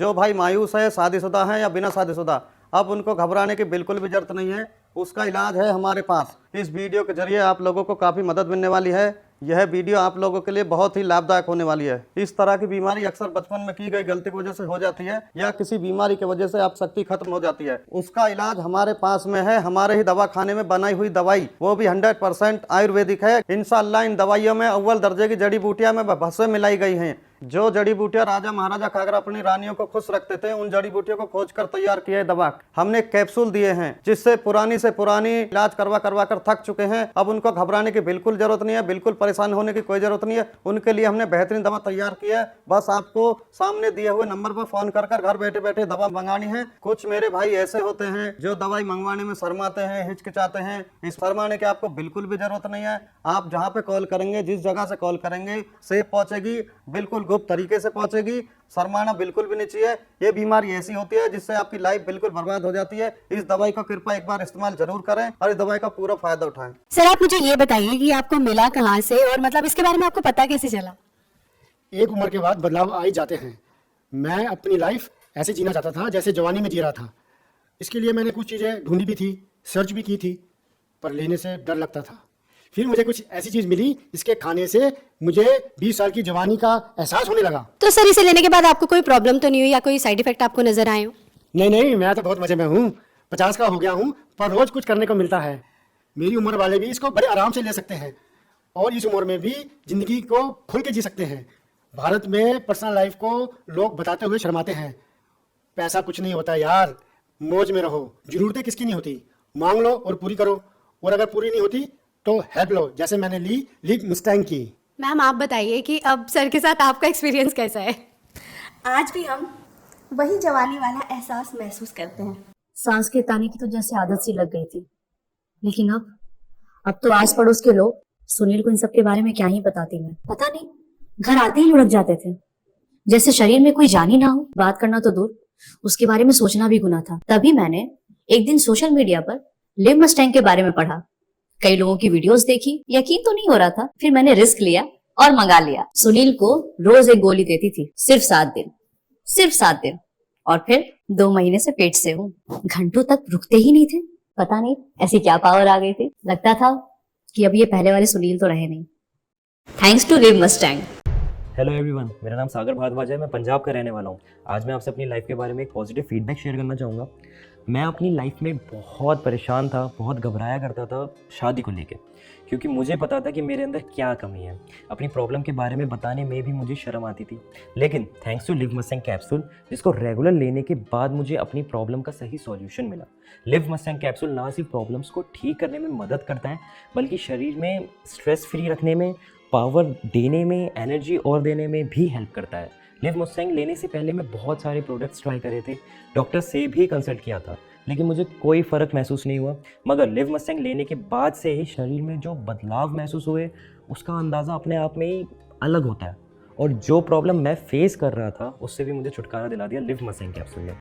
जो भाई मायूस है, शादीशुदा है या बिना शादीशुदा, अब उनको घबराने की बिल्कुल भी जरूरत नहीं है। उसका इलाज है हमारे पास। इस वीडियो के जरिए आप लोगों को काफ़ी मदद मिलने वाली है। यह वीडियो आप लोगों के लिए बहुत ही लाभदायक होने वाली है। इस तरह की बीमारी अक्सर बचपन में की गई गलती की वजह से हो जाती है या किसी बीमारी की वजह से आप शक्ति खत्म हो जाती है। उसका इलाज हमारे पास में है, हमारे ही दवा खाने में बनाई हुई दवाई, वो भी 100% आयुर्वेदिक है। इंशाअल्लाह इन दवाइयों में अव्वल दर्जे की जड़ी बूटियां में भस्म मिलाई गई हैं। जो जड़ी बूटियां राजा महाराजा खाकर अपनी रानियों को खुश रखते थे, उन जड़ी बूटियों को खोज कर तैयार किए दवा हमने कैप्सूल दिए हैं, जिससे पुरानी से पुरानी इलाज करवा कर थक चुके हैं। अब उनको घबराने की बिल्कुल जरूरत नहीं है, बिल्कुल परेशान होने की कोई जरूरत नहीं है। उनके लिए हमने बेहतरीन दवा तैयार की है। बस आपको सामने दिए हुए नंबर पर फोन कर घर बैठे बैठे दवा मंगानी है। कुछ मेरे भाई ऐसे होते हैं जो दवाई मंगवाने में शर्माते हैं, हिचकिचाते हैं। इस शर्माने की आपको बिल्कुल भी जरूरत नहीं है। आप जहाँ पे कॉल करेंगे, जिस जगह से कॉल करेंगे, सेफ पहुंचेगी, बिल्कुल गुप्त तरीके से पहुंचेगी। शर्माना बिल्कुल भी नहीं चाहिए। ये बीमारी ऐसी होती है जिससे आपकी लाइफ बिल्कुल बर्बाद हो जाती है। इस दवाई का कृपया एक बार इस्तेमाल जरूर करें और इस दवाई का पूरा फायदा उठाएं। सर, आप मुझे ये बताइए कि आपको मिला कहाँ से और मतलब इसके बारे में आपको पता कैसे चला? एक उम्र के बाद बदलाव आ ही जाते हैं। मैं अपनी लाइफ ऐसे जीना चाहता था जैसे जवानी में जी रहा था। इसके लिए मैंने कुछ चीज़ें ढूंढी भी थी, सर्च भी की थी, पर लेने से डर लगता था। फिर मुझे कुछ ऐसी चीज़ मिली जिसके खाने से मुझे 20 साल की जवानी का एहसास होने लगा। तो सर, इसे लेने के बाद आपको कोई प्रॉब्लम तो नहीं हुई या कोई साइड इफेक्ट आपको नजर आए हो? नहीं, मैं तो बहुत मजे में हूँ। 50 का हो गया हूँ, पर रोज कुछ करने को मिलता है। मेरी उम्र वाले भी इसको बड़े आराम से ले सकते हैं और इस उम्र में भी जिंदगी को खुल के जी सकते हैं। भारत में पर्सनल लाइफ को लोग बताते हुए शर्माते हैं। पैसा कुछ नहीं होता यार, मौज में रहो। जरूरतें किसकी नहीं होती, मांग लो और पूरी करो, और अगर पूरी नहीं होती तो हेल्प लो, जैसे मैंने लिव मुस्टैंग की। मैम, आप बताइए कि अब सर के साथ आपका एक्सपीरियंस कैसा है? आज भी हम वही जवानी वाला एहसास महसूस करते हैं। सांस के ताने की तो जैसे आदत सी लग गई थी, लेकिन अब तो आस पड़ोस के लोग सुनील को इन सब के बारे में क्या ही बताती। मैं पता नहीं, घर आते ही लुढ़क जाते थे, जैसे शरीर में कोई जान ही ना हो। बात करना तो दूर, उसके बारे में सोचना भी गुनाह था। तभी मैंने एक दिन सोशल मीडिया पर लिव मस्टैंग के बारे में पढ़ा, कई लोगों की वीडियोस देखी, यकीन तो नहीं हो रहा था। फिर मैंने रिस्क लिया और मंगा लिया। सुनील को रोज एक गोली देती थी, सिर्फ 7 दिन, और फिर 2 महीने से पेट से हूँ। घंटों तक रुकते ही नहीं थे। पता नहीं ऐसी क्या पावर आ गई थी। लगता था कि अब ये पहले वाले सुनील तो रहे नहीं। Thanks to Liv Mustang. Hello everyone, मेरा नाम सागर भारद्वाज है। मैं पंजाब का रहने वाला हूँ। आज मैं आपसे अपनी लाइफ के बारे में एक पॉजिटिव फीडबैक शेयर करना चाहूँगा। मैं अपनी लाइफ में बहुत परेशान था, बहुत घबराया करता था शादी को लेके, क्योंकि मुझे पता था कि मेरे अंदर क्या कमी है। अपनी प्रॉब्लम के बारे में बताने में भी मुझे शर्म आती थी। लेकिन thanks to Liv Mustang capsule, जिसको रेगुलर लेने के बाद मुझे अपनी प्रॉब्लम का सही सॉल्यूशन मिला। लिव मस्टैंग कैप्सूल ना सिर्फ प्रॉब्लम्स को ठीक करने में मदद करता है, बल्कि शरीर में स्ट्रेस फ्री रखने में, पावर देने में, एनर्जी और देने में भी हेल्प करता है। लिव मस्टैंग लेने से पहले मैं बहुत सारे प्रोडक्ट्स ट्राई करे थे, डॉक्टर से भी कंसल्ट किया था, लेकिन मुझे कोई फ़र्क महसूस नहीं हुआ। मगर लिव मस्टैंग लेने के बाद से ही शरीर में जो बदलाव महसूस हुए, उसका अंदाज़ा अपने आप में ही अलग होता है। और जो प्रॉब्लम मैं फेस कर रहा था, उससे भी मुझे छुटकारा दिला दिया लिव मस्टैंग कैप्सूल ने।